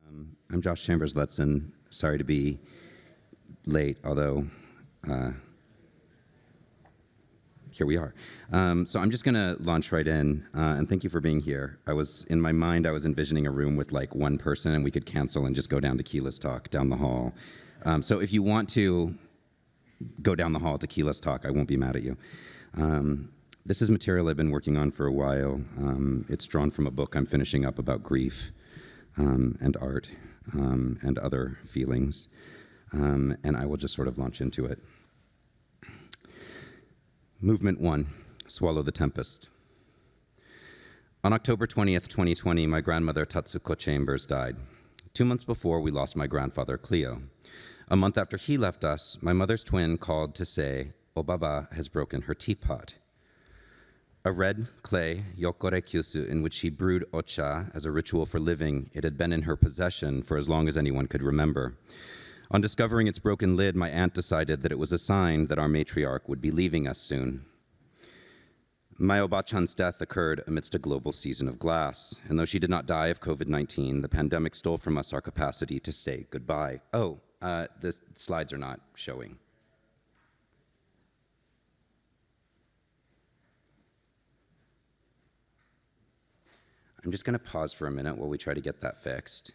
I'm Josh Chambers Leston. Sorry to be late, although here we are. So I'm just going to launch right in, and thank you for being here. In my mind, I was envisioning a room with like one person, and we could cancel and just go down to Keyless Talk down the hall. So if you want to go down the hall to Keyless Talk, I won't be mad at you. This is material I've been working on for a while. It's drawn from a book I'm finishing up about grief and art and other feelings. And I will just sort of launch into it. Movement 1, Swallow the Tempest. On October 20th, 2020, my grandmother Tatsuko Chambers died. 2 months before, we lost my grandfather Cleo. A month after he left us, my mother's twin called to say, "Obaba has broken her teapot." A red clay yokore kyusu in which she brewed ocha as a ritual for living. It had been in her possession for as long as anyone could remember. On discovering its broken lid, my aunt decided that it was a sign that our matriarch would be leaving us soon. My Obachan's death occurred amidst a global season of glass, and though she did not die of COVID-19, the pandemic stole from us our capacity to say goodbye. Oh, the slides are not showing. I'm just going to pause for a minute while we try to get that fixed.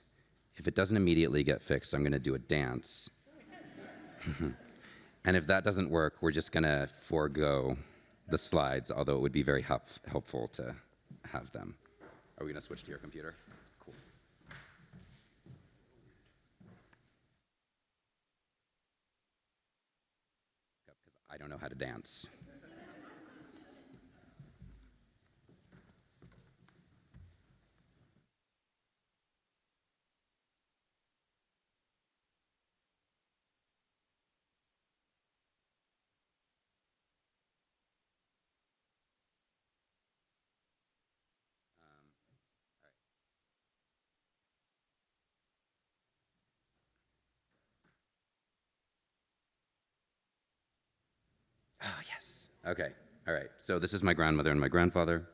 If it doesn't immediately get fixed, I'm going to do a dance. And if that doesn't work, we're just going to forego the slides, although it would be very helpful to have them. Are we going to switch to your computer? Cool. Because I don't know how to dance. Oh, yes. Okay. All right. So this is my grandmother and my grandfather.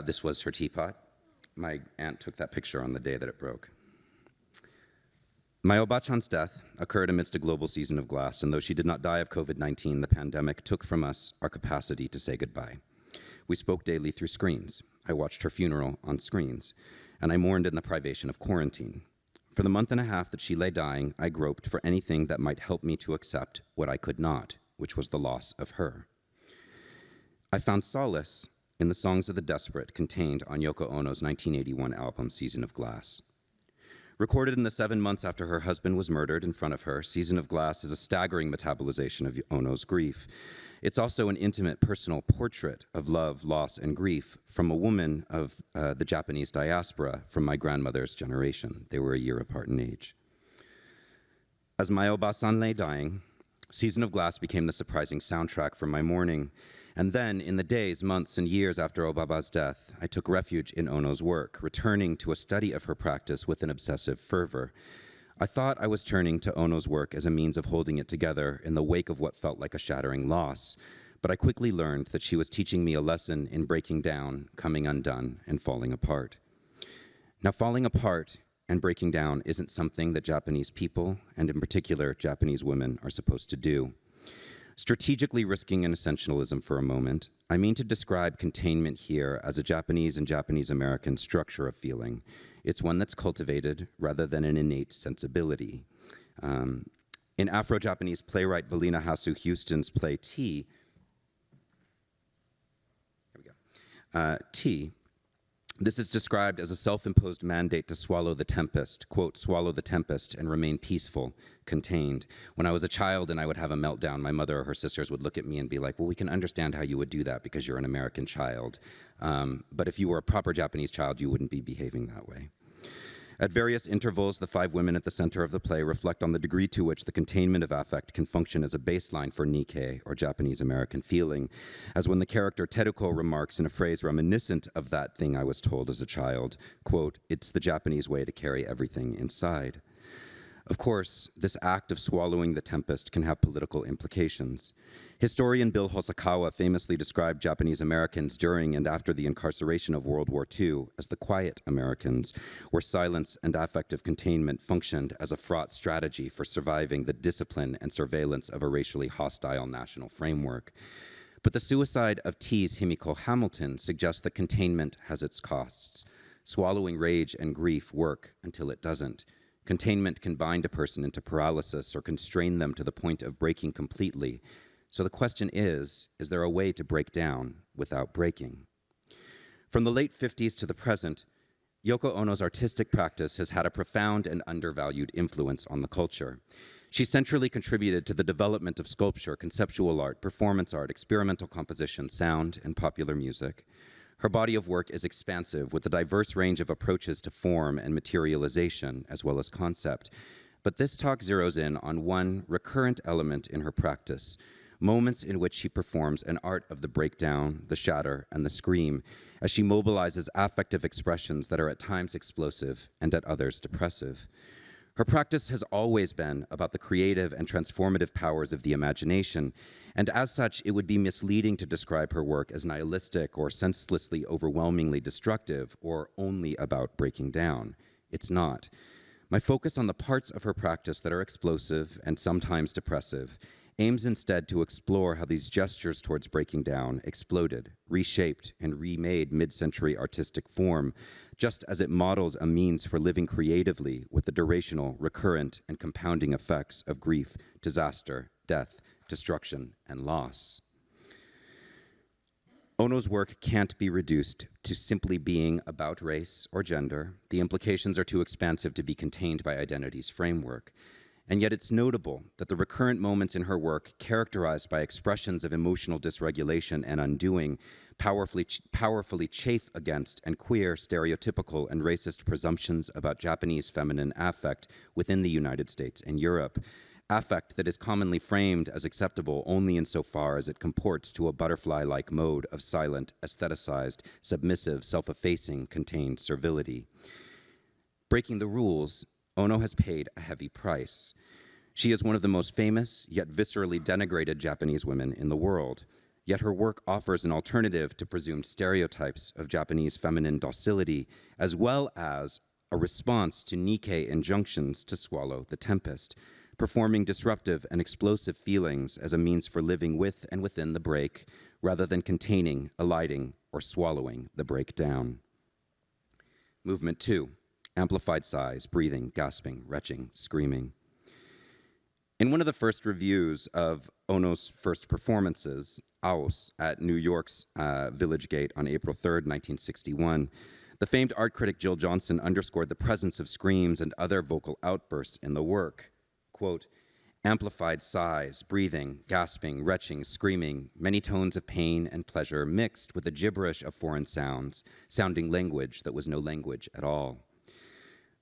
This was her teapot. My aunt took that picture on the day that it broke. My Obachan's death occurred amidst a global season of glass, and though she did not die of COVID-19, the pandemic took from us our capacity to say goodbye. We spoke daily through screens. I watched her funeral on screens, and I mourned in the privation of quarantine. For the month and a half that she lay dying, I groped for anything that might help me to accept what I could not, which was the loss of her. I found solace in the songs of the desperate contained on Yoko Ono's 1981 album, Season of Glass. Recorded in the 7 months after her husband was murdered in front of her, Season of Glass is a staggering metabolization of Ono's grief. It's also an intimate, personal portrait of love, loss, and grief from a woman of the Japanese diaspora from my grandmother's generation. They were a year apart in age. As my Obasan lay dying, Season of Glass became the surprising soundtrack for my mourning. And then, in the days, months, and years after Obaba's death, I took refuge in Ono's work, returning to a study of her practice with an obsessive fervor. I thought I was turning to Ono's work as a means of holding it together in the wake of what felt like a shattering loss, but I quickly learned that she was teaching me a lesson in breaking down, coming undone, and falling apart. Now, falling apart and breaking down isn't something that Japanese people, and in particular Japanese women, are supposed to do. Strategically risking an essentialism for a moment, I mean to describe containment here as a Japanese and Japanese American structure of feeling. It's one that's cultivated rather than an innate sensibility. In Afro-Japanese playwright Valina Hasu Houston's play Tea, this is described as a self-imposed mandate to swallow the tempest, quote, swallow the tempest and remain peaceful, contained. When I was a child and I would have a meltdown, my mother or her sisters would look at me and be like, well, we can understand how you would do that because you're an American child. But if you were a proper Japanese child, you wouldn't be behaving that way. At various intervals, the 5 women at the center of the play reflect on the degree to which the containment of affect can function as a baseline for Nikkei, or Japanese American feeling, as when the character Teruko remarks in a phrase reminiscent of that thing I was told as a child, quote, it's the Japanese way to carry everything inside. Of course, this act of swallowing the tempest can have political implications. Historian Bill Hosokawa famously described Japanese Americans during and after the incarceration of World War II as the quiet Americans, where silence and affective containment functioned as a fraught strategy for surviving the discipline and surveillance of a racially hostile national framework. But the suicide of T's Himiko Hamilton suggests that containment has its costs. Swallowing rage and grief work until it doesn't. Containment can bind a person into paralysis or constrain them to the point of breaking completely. So the question is there a way to break down without breaking? From the late 50s to the present, Yoko Ono's artistic practice has had a profound and undervalued influence on the culture. She centrally contributed to the development of sculpture, conceptual art, performance art, experimental composition, sound, and popular music. Her body of work is expansive, with a diverse range of approaches to form and materialization, as well as concept. But this talk zeroes in on one recurrent element in her practice, moments in which she performs an art of the breakdown, the shatter, and the scream, as she mobilizes affective expressions that are at times explosive and at others depressive. Her practice has always been about the creative and transformative powers of the imagination, and as such, it would be misleading to describe her work as nihilistic or senselessly overwhelmingly destructive or only about breaking down. It's not. My focus on the parts of her practice that are explosive and sometimes depressive aims instead to explore how these gestures towards breaking down exploded, reshaped, and remade mid-century artistic form, just as it models a means for living creatively with the durational, recurrent, and compounding effects of grief, disaster, death, destruction, and loss. Ono's work can't be reduced to simply being about race or gender. The implications are too expansive to be contained by identity's framework. And yet it's notable that the recurrent moments in her work, characterized by expressions of emotional dysregulation and undoing, powerfully chafe against and queer stereotypical and racist presumptions about Japanese feminine affect within the United States and Europe, affect that is commonly framed as acceptable only insofar as it comports to a butterfly-like mode of silent, aestheticized, submissive, self-effacing, contained servility. Breaking the rules, Ono has paid a heavy price. She is one of the most famous, yet viscerally denigrated Japanese women in the world. Yet her work offers an alternative to presumed stereotypes of Japanese feminine docility, as well as a response to Nikkei injunctions to swallow the tempest, performing disruptive and explosive feelings as a means for living with and within the break, rather than containing, eliding, or swallowing the breakdown. Movement 2. Amplified sighs, breathing, gasping, retching, screaming. In one of the first reviews of Ono's first performances, Aus, at New York's Village Gate on April 3rd, 1961, the famed art critic Jill Johnson underscored the presence of screams and other vocal outbursts in the work. Quote, amplified sighs, breathing, gasping, retching, screaming, many tones of pain and pleasure mixed with a gibberish of foreign sounds, sounding language that was no language at all.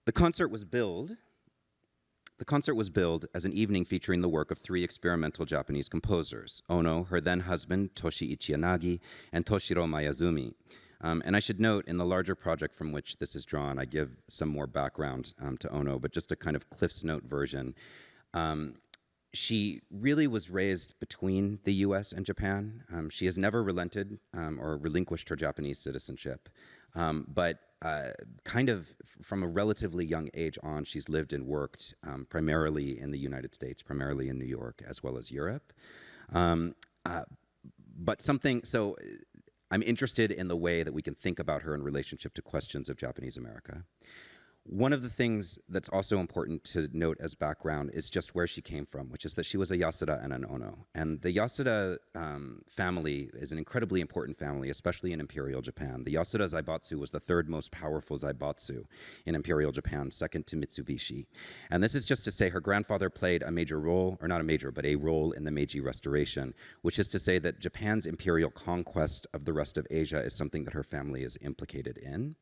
The concert was billed as an evening featuring the work of 3 experimental Japanese composers, Ono, her then-husband, Toshiichi Yanagi, and Toshiro Mayazumi. And I should note, in the larger project from which this is drawn, I give some more background to Ono, but just a kind of Cliff's Note version. She really was raised between the US and Japan. She has never relented or relinquished her Japanese citizenship. But kind of from a relatively young age on, she's lived and worked primarily in the United States, primarily in New York, as well as Europe. So I'm interested in the way that we can think about her in relationship to questions of Japanese America. One of the things that's also important to note as background is just where she came from, which is that she was a Yasuda and an Ono. And the Yasuda family is an incredibly important family, especially in Imperial Japan. The Yasuda Zaibatsu was the 3rd most powerful Zaibatsu in Imperial Japan, second to Mitsubishi. And this is just to say her grandfather played a major role, or not a major, but a role in the Meiji Restoration, which is to say that Japan's imperial conquest of the rest of Asia is something that her family is implicated in.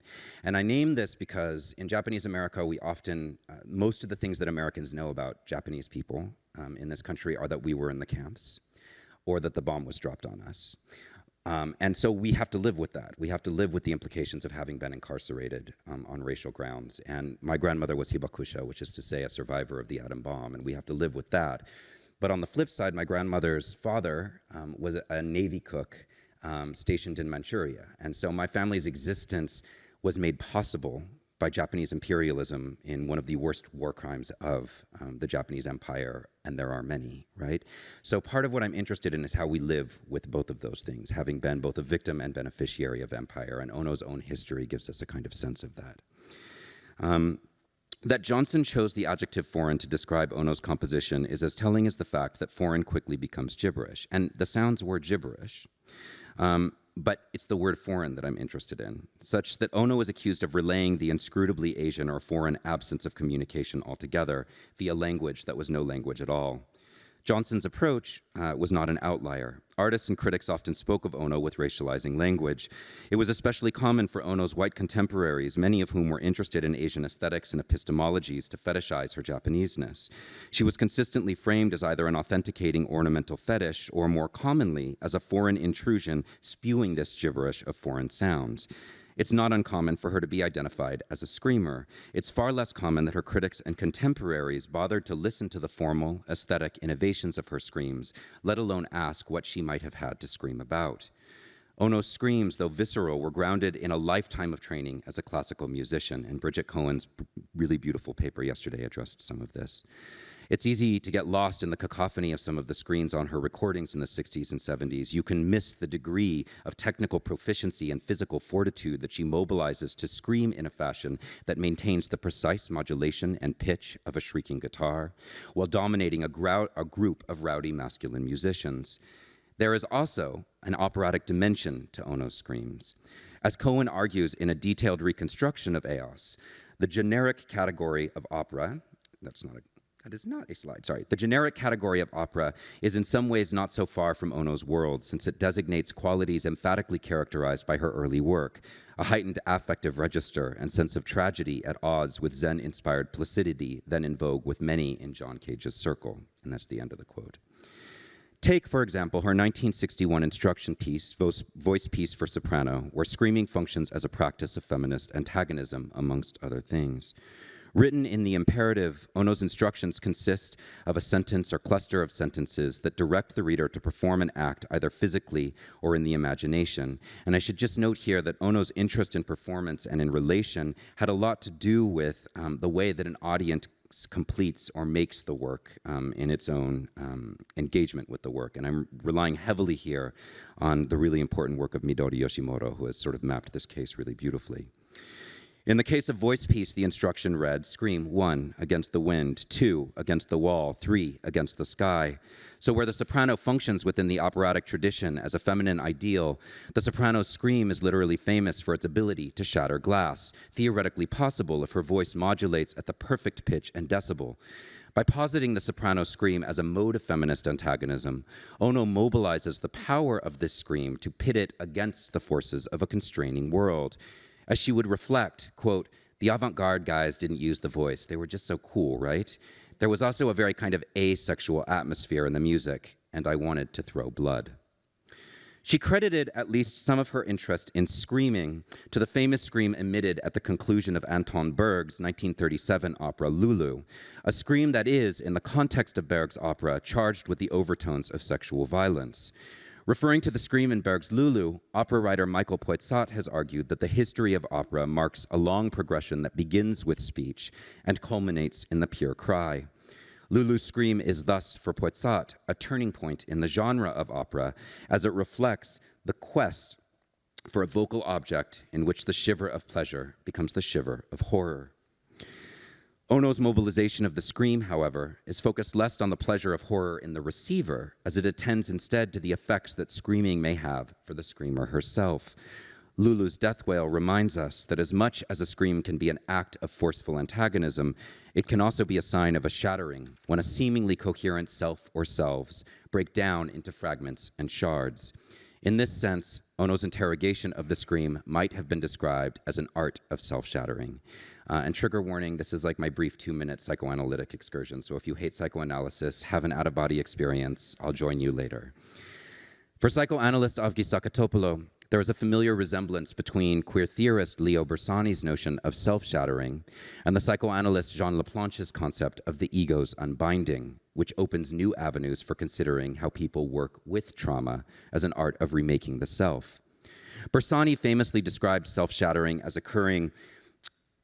And I name this because in Japanese America, we often, most of the things that Americans know about Japanese people in this country are that we were in the camps or that the bomb was dropped on us. And so we have to live with that. We have to live with the implications of having been incarcerated on racial grounds. And my grandmother was hibakusha, which is to say a survivor of the atom bomb, and we have to live with that. But on the flip side, my grandmother's father was a Navy cook stationed in Manchuria. And so my family's existence was made possible by Japanese imperialism in one of the worst war crimes of the Japanese Empire, and there are many, right? So part of what I'm interested in is how we live with both of those things, having been both a victim and beneficiary of empire, and Ono's own history gives us a kind of sense of that. That Johnson chose the adjective foreign to describe Ono's composition is as telling as the fact that foreign quickly becomes gibberish, and the sounds were gibberish. But it's the word foreign that I'm interested in, such that Ono is accused of relaying the inscrutably Asian or foreign absence of communication altogether via language that was no language at all. Johnson's approach was not an outlier. Artists and critics often spoke of Ono with racializing language. It was especially common for Ono's white contemporaries, many of whom were interested in Asian aesthetics and epistemologies, to fetishize her Japaneseness. She was consistently framed as either an authenticating ornamental fetish or, more commonly, as a foreign intrusion spewing this gibberish of foreign sounds. It's not uncommon for her to be identified as a screamer. It's far less common that her critics and contemporaries bothered to listen to the formal, aesthetic innovations of her screams, let alone ask what she might have had to scream about. Ono's screams, though visceral, were grounded in a lifetime of training as a classical musician, and Bridget Cohen's really beautiful paper yesterday addressed some of this. It's easy to get lost in the cacophony of some of the screens on her recordings in the 60s and 70s. You can miss the degree of technical proficiency and physical fortitude that she mobilizes to scream in a fashion that maintains the precise modulation and pitch of a shrieking guitar, while dominating a group of rowdy masculine musicians. There is also an operatic dimension to Ono's screams. As Cohen argues in a detailed reconstruction of Eos, the generic category of opera, that is not a slide, sorry. The generic category of opera is in some ways not so far from Ono's world, since it designates qualities emphatically characterized by her early work, a heightened affective register and sense of tragedy at odds with Zen-inspired placidity then in vogue with many in John Cage's circle. And that's the end of the quote. Take, for example, her 1961 instruction piece, Voice Piece for Soprano, where screaming functions as a practice of feminist antagonism, amongst other things. Written in the imperative, Ono's instructions consist of a sentence or cluster of sentences that direct the reader to perform an act either physically or in the imagination. And I should just note here that Ono's interest in performance and in relation had a lot to do with the way that an audience completes or makes the work in its own engagement with the work. And I'm relying heavily here on the really important work of Midori Yoshimoto, who has sort of mapped this case really beautifully. In the case of Voice Piece, the instruction read, scream 1, against the wind, 2, against the wall, 3, against the sky. So where the soprano functions within the operatic tradition as a feminine ideal, the soprano's scream is literally famous for its ability to shatter glass, theoretically possible if her voice modulates at the perfect pitch and decibel. By positing the soprano scream as a mode of feminist antagonism, Ono mobilizes the power of this scream to pit it against the forces of a constraining world. As she would reflect, quote, the avant-garde guys didn't use the voice. They were just so cool, right? There was also a very kind of asexual atmosphere in the music, and I wanted to throw blood. She credited at least some of her interest in screaming to the famous scream emitted at the conclusion of Anton Berg's 1937 opera Lulu, a scream that is, in the context of Berg's opera, charged with the overtones of sexual violence. Referring to the scream in Berg's Lulu, opera writer Michael Poitzat has argued that the history of opera marks a long progression that begins with speech and culminates in the pure cry. Lulu's scream is thus, for Poitzat, a turning point in the genre of opera as it reflects the quest for a vocal object in which the shiver of pleasure becomes the shiver of horror. Ono's mobilization of the scream, however, is focused less on the pleasure of horror in the receiver, as it attends instead to the effects that screaming may have for the screamer herself. Lulu's death wail reminds us that as much as a scream can be an act of forceful antagonism, it can also be a sign of a shattering, when a seemingly coherent self or selves break down into fragments and shards. In this sense, Ono's interrogation of the scream might have been described as an art of self-shattering. And trigger warning, this is like my brief 2-minute psychoanalytic excursion, so if you hate psychoanalysis, have an out-of-body experience, I'll join you later. For psychoanalyst Avgi Sakatopoulou, there is a familiar resemblance between queer theorist Leo Bersani's notion of self-shattering and the psychoanalyst Jean Laplanche's concept of the ego's unbinding, which opens new avenues for considering how people work with trauma as an art of remaking the self. Bersani famously described self-shattering as occurring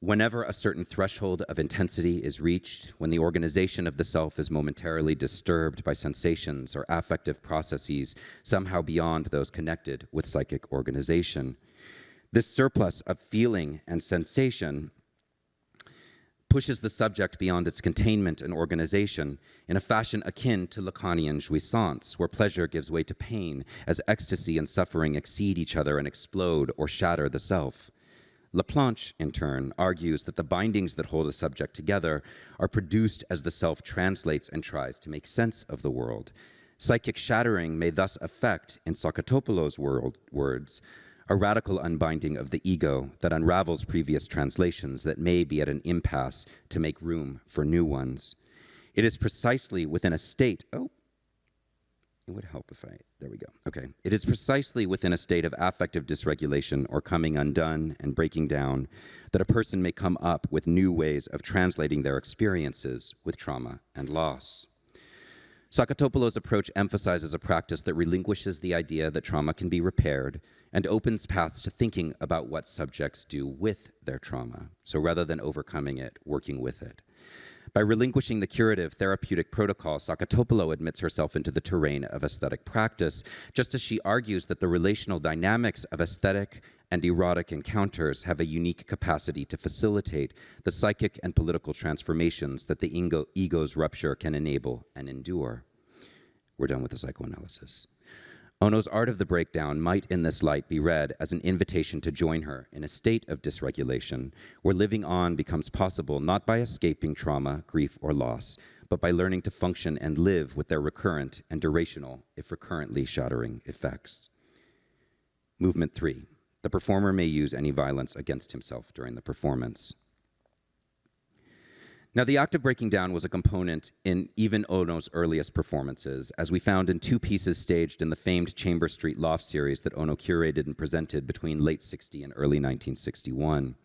whenever a certain threshold of intensity is reached, when the organization of the self is momentarily disturbed by sensations or affective processes somehow beyond those connected with psychic organization. This surplus of feeling and sensation pushes the subject beyond its containment and organization in a fashion akin to Lacanian jouissance, where pleasure gives way to pain as ecstasy and suffering exceed each other and explode or shatter the self. Laplanche, in turn, argues that the bindings that hold a subject together are produced as the self translates and tries to make sense of the world. Psychic shattering may thus affect, in Sakatopoulou's words, a radical unbinding of the ego that unravels previous translations that may be at an impasse to make room for new ones. It is precisely within a state, it would help if there we go. Okay. It is precisely within a state of affective dysregulation or coming undone and breaking down that a person may come up with new ways of translating their experiences with trauma and loss. Sakatopoulou's approach emphasizes a practice that relinquishes the idea that trauma can be repaired and opens paths to thinking about what subjects do with their trauma. So rather than overcoming it, working with it. By relinquishing the curative therapeutic protocol, Sakatopoulou admits herself into the terrain of aesthetic practice, just as she argues that the relational dynamics of aesthetic and erotic encounters have a unique capacity to facilitate the psychic and political transformations that the ego's rupture can enable and endure. We're done with the psychoanalysis. Ono's Art of the Breakdown might in this light be read as an invitation to join her in a state of dysregulation where living on becomes possible not by escaping trauma, grief, or loss, but by learning to function and live with their recurrent and durational, if recurrently shattering, effects. Movement 3. The performer may use any violence against himself during the performance. Now, the act of breaking down was a component in even Ono's earliest performances, as we found in 2 pieces staged in the famed Chamber Street Loft series that Ono curated and presented between late 60 and early 1961.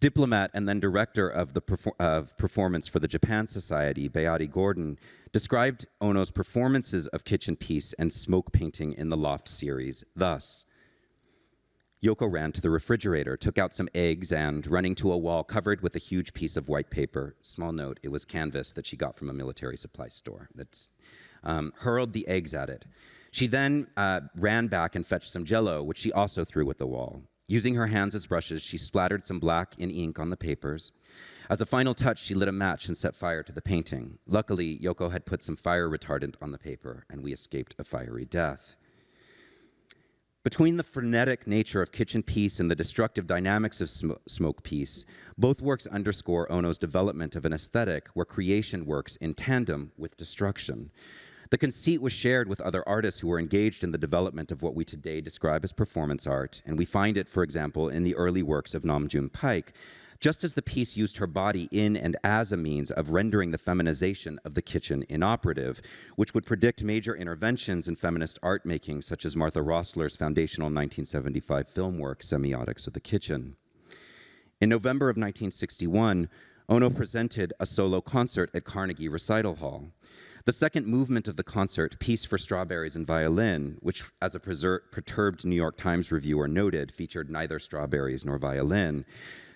Diplomat and then director of performance for the Japan Society, Beati Gordon, described Ono's performances of Kitchen Piece and Smoke Painting in the Loft series thus: Yoko ran to the refrigerator, took out some eggs, and, running to a wall covered with a huge piece of white paper, small note, it was canvas that she got from a military supply store, hurled the eggs at it. She then ran back and fetched some Jell-O, which she also threw at the wall. Using her hands as brushes, she splattered some black in ink on the papers. As a final touch, she lit a match and set fire to the painting. Luckily, Yoko had put some fire retardant on the paper, and we escaped a fiery death. Between the frenetic nature of Kitchen Piece and the destructive dynamics of Smoke Piece, both works underscore Ono's development of an aesthetic where creation works in tandem with destruction. The conceit was shared with other artists who were engaged in the development of what we today describe as performance art, and we find it, for example, in the early works of Nam June Paik. Just as the piece used her body in and as a means of rendering the feminization of the kitchen inoperative, which would predict major interventions in feminist art making, such as Martha Rossler's foundational 1975 film work, Semiotics of the Kitchen. In November of 1961, Ono presented a solo concert at Carnegie Recital Hall. The second movement of the concert, Piece for Strawberries and Violin, which, as a perturbed New York Times reviewer noted, featured neither strawberries nor violin,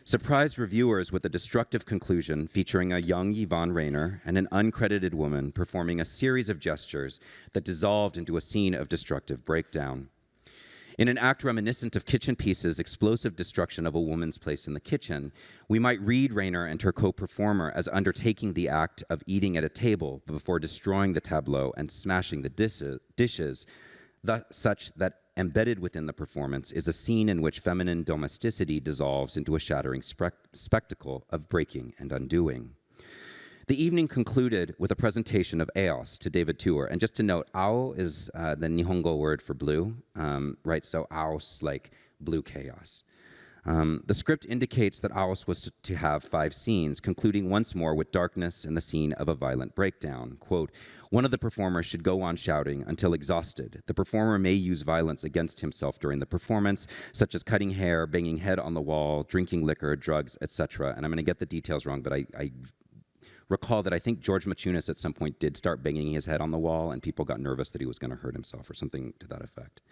surprised reviewers with a destructive conclusion featuring a young Yvonne Rainer and an uncredited woman performing a series of gestures that dissolved into a scene of destructive breakdown. In an act reminiscent of Kitchen Piece's explosive destruction of a woman's place in the kitchen, we might read Rainer and her co-performer as undertaking the act of eating at a table before destroying the tableau and smashing the dishes, such that embedded within the performance is a scene in which feminine domesticity dissolves into a shattering spectacle of breaking and undoing. The evening concluded with a presentation of Eos to David Tuer. And just to note, Ao is the Nihongo word for blue, right? So Aos, like blue chaos. The script indicates that Alice was to have 5 scenes, concluding once more with darkness and the scene of a violent breakdown. Quote, one of the performers should go on shouting until exhausted. The performer may use violence against himself during the performance, such as cutting hair, banging head on the wall, drinking liquor, drugs, etc. And I'm going to get the details wrong, but I recall that I think George Maciunas at some point did start banging his head on the wall, and people got nervous that he was going to hurt himself or something to that effect.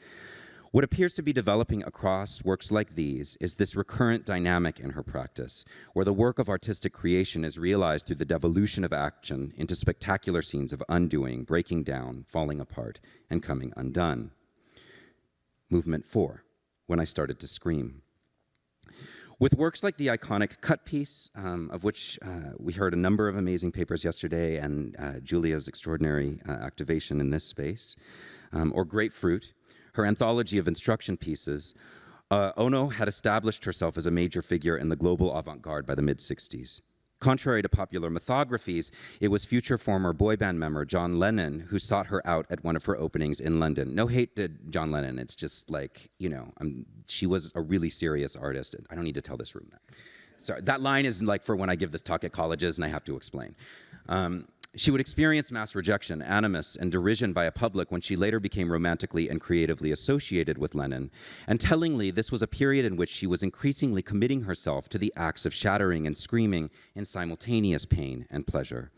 What appears to be developing across works like these is this recurrent dynamic in her practice, where the work of artistic creation is realized through the devolution of action into spectacular scenes of undoing, breaking down, falling apart, and coming undone. Movement 4, When I Started to Scream. With works like the iconic Cut piece, of which we heard a number of amazing papers yesterday, and Julia's extraordinary activation in this space, or Grapefruit, her anthology of instruction pieces, Ono had established herself as a major figure in the global avant-garde by the mid-60s. Contrary to popular mythographies, it was future former boy band member John Lennon who sought her out at one of her openings in London. No hate to John Lennon, it's just like, you know, she was a really serious artist. I don't need to tell this room that. Sorry, that line is like for when I give this talk at colleges and I have to explain. She would experience mass rejection, animus, and derision by a public when she later became romantically and creatively associated with Lennon. And tellingly, this was a period in which she was increasingly committing herself to the acts of shattering and screaming in simultaneous pain and pleasure.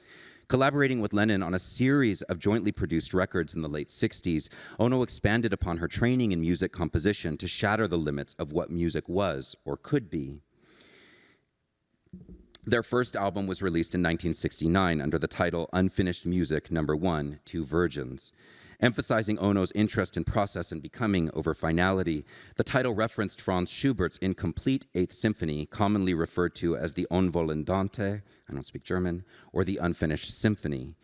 Collaborating with Lennon on a series of jointly produced records in the late 60s, Ono expanded upon her training in music composition to shatter the limits of what music was or could be. Their first album was released in 1969 under the title Unfinished Music No. 1, Two Virgins. Emphasizing Ono's interest in process and becoming over finality, the title referenced Franz Schubert's incomplete Eighth Symphony, commonly referred to as the Unvolendante, I don't speak German, or the Unfinished Symphony.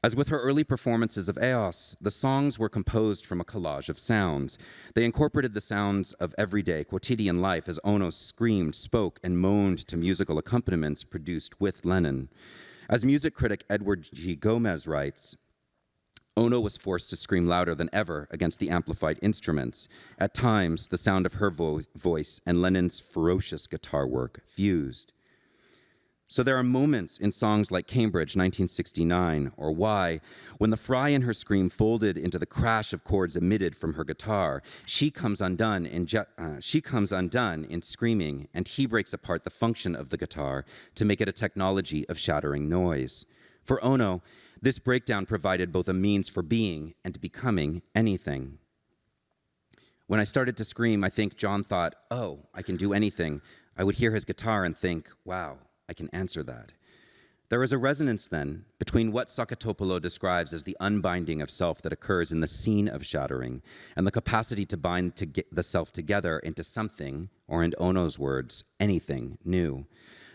As with her early performances of Eos, the songs were composed from a collage of sounds. They incorporated the sounds of everyday, quotidian life as Ono screamed, spoke, and moaned to musical accompaniments produced with Lennon. As music critic Edward G. Gomez writes, Ono was forced to scream louder than ever against the amplified instruments. At times, the sound of her voice and Lennon's ferocious guitar work fused. So there are moments in songs like Cambridge, 1969, or Why, when the fry in her scream folded into the crash of chords emitted from her guitar. She comes undone in screaming, and he breaks apart the function of the guitar to make it a technology of shattering noise. For Ono, this breakdown provided both a means for being and becoming anything. When I started to scream, I think John thought, oh, I can do anything. I would hear his guitar and think, wow, I can answer that. There is a resonance, then, between what Sakatopoulou describes as the unbinding of self that occurs in the scene of shattering and the capacity to bind the self together into something, or in Ono's words, anything new,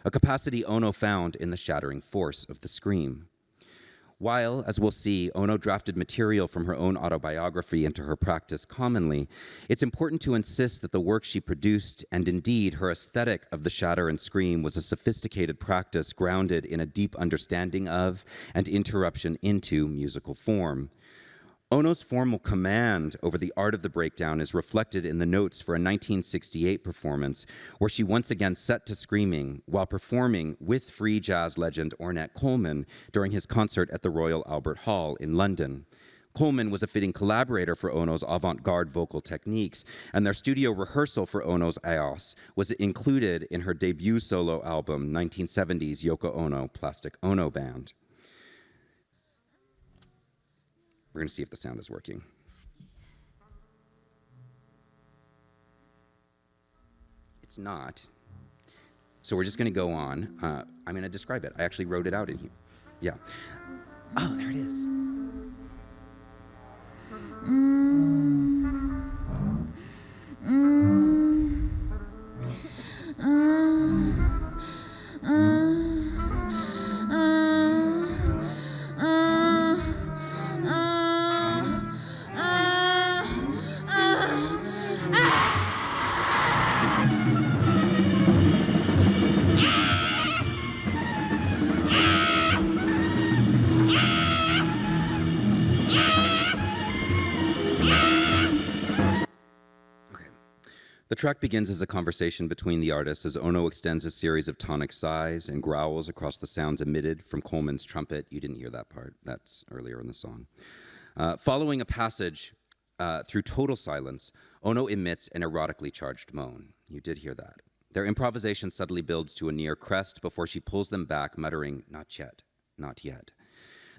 a capacity Ono found in the shattering force of the scream. While, as we'll see, Ono drafted material from her own autobiography into her practice commonly, it's important to insist that the work she produced, and indeed her aesthetic of the shatter and scream, was a sophisticated practice grounded in a deep understanding of and interruption into musical form. Ono's formal command over the art of the breakdown is reflected in the notes for a 1968 performance where she once again set to screaming while performing with free jazz legend Ornette Coleman during his concert at the Royal Albert Hall in London. Coleman was a fitting collaborator for Ono's avant-garde vocal techniques, and their studio rehearsal for Ono's Eos was included in her debut solo album, 1970's Yoko Ono Plastic Ono Band. We're going to see if the sound is working. It's not. So we're just going to go on. I'm going to describe it. I actually wrote it out in here. Yeah. Oh, there it is. track begins as a conversation between the artists as Ono extends a series of tonic sighs and growls across the sounds emitted from Coleman's trumpet. You didn't hear that part. That's earlier in the song. Following a passage through total silence, Ono emits an erotically charged moan. You did hear that. Their improvisation suddenly builds to a near crest before she pulls them back, muttering, "Not yet, not yet."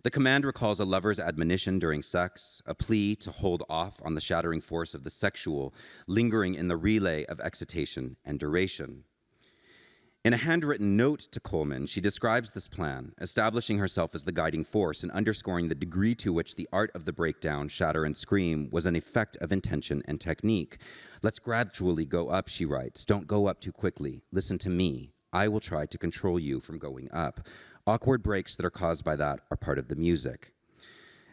The command recalls a lover's admonition during sex, a plea to hold off on the shattering force of the sexual, lingering in the relay of excitation and duration. In a handwritten note to Coleman, she describes this plan, establishing herself as the guiding force and underscoring the degree to which the art of the breakdown, shatter, and scream was an effect of intention and technique. "Let's gradually go up," she writes. "Don't go up too quickly. Listen to me. I will try to control you from going up. Awkward breaks that are caused by that are part of the music."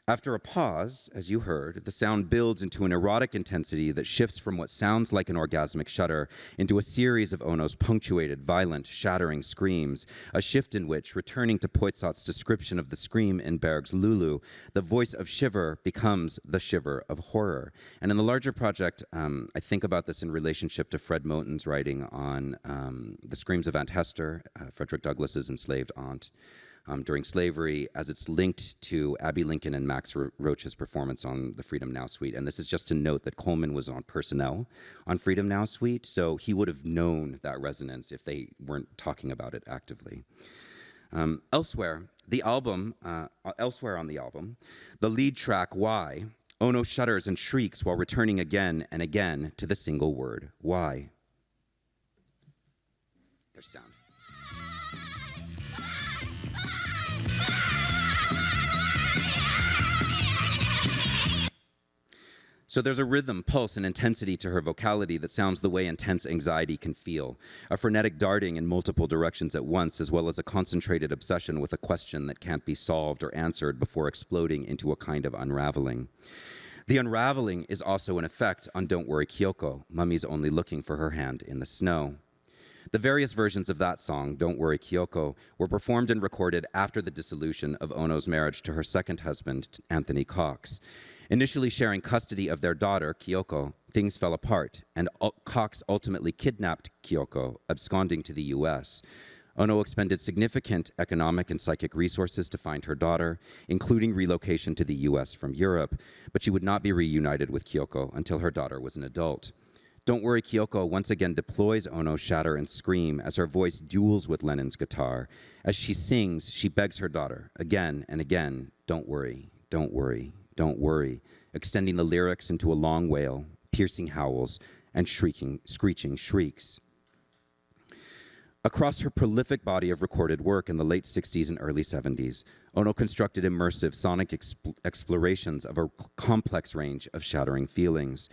After a pause, as you heard, the sound builds into an erotic intensity that shifts from what sounds like an orgasmic shudder into a series of Ono's punctuated, violent, shattering screams, a shift in which, returning to Poitzot's description of the scream in Berg's Lulu, the voice of shiver becomes the shiver of horror. And in the larger project, I think about this in relationship to Fred Moten's writing on the screams of Aunt Hester, Frederick Douglass's enslaved aunt, during slavery, as it's linked to Abby Lincoln and Max Roach's performance on the Freedom Now Suite. And this is just to note that Coleman was on personnel on Freedom Now Suite, so he would have known that resonance if they weren't talking about it actively. Elsewhere on the album, the lead track, Why, Ono shudders and shrieks while returning again and again to the single word, why. There's sound. So there's a rhythm, pulse, and intensity to her vocality that sounds the way intense anxiety can feel, a frenetic darting in multiple directions at once, as well as a concentrated obsession with a question that can't be solved or answered before exploding into a kind of unraveling. The unraveling is also an effect on Don't Worry Kyoko, Mummy's only looking for her hand in the snow. The various versions of that song, Don't Worry Kyoko, were performed and recorded after the dissolution of Ono's marriage to her second husband, Anthony Cox. Initially sharing custody of their daughter, Kyoko, things fell apart, and Cox ultimately kidnapped Kyoko, absconding to the U.S. Ono expended significant economic and psychic resources to find her daughter, including relocation to the U.S. from Europe, but she would not be reunited with Kyoko until her daughter was an adult. Don't Worry Kyoko once again deploys Ono's shatter and scream as her voice duels with Lennon's guitar. As she sings, she begs her daughter, again and again, don't worry, don't worry. Don't worry, extending the lyrics into a long wail, piercing howls, and screeching shrieks. Across her prolific body of recorded work in the late 60s and early 70s, Ono constructed immersive sonic explorations of a complex range of shattering feelings,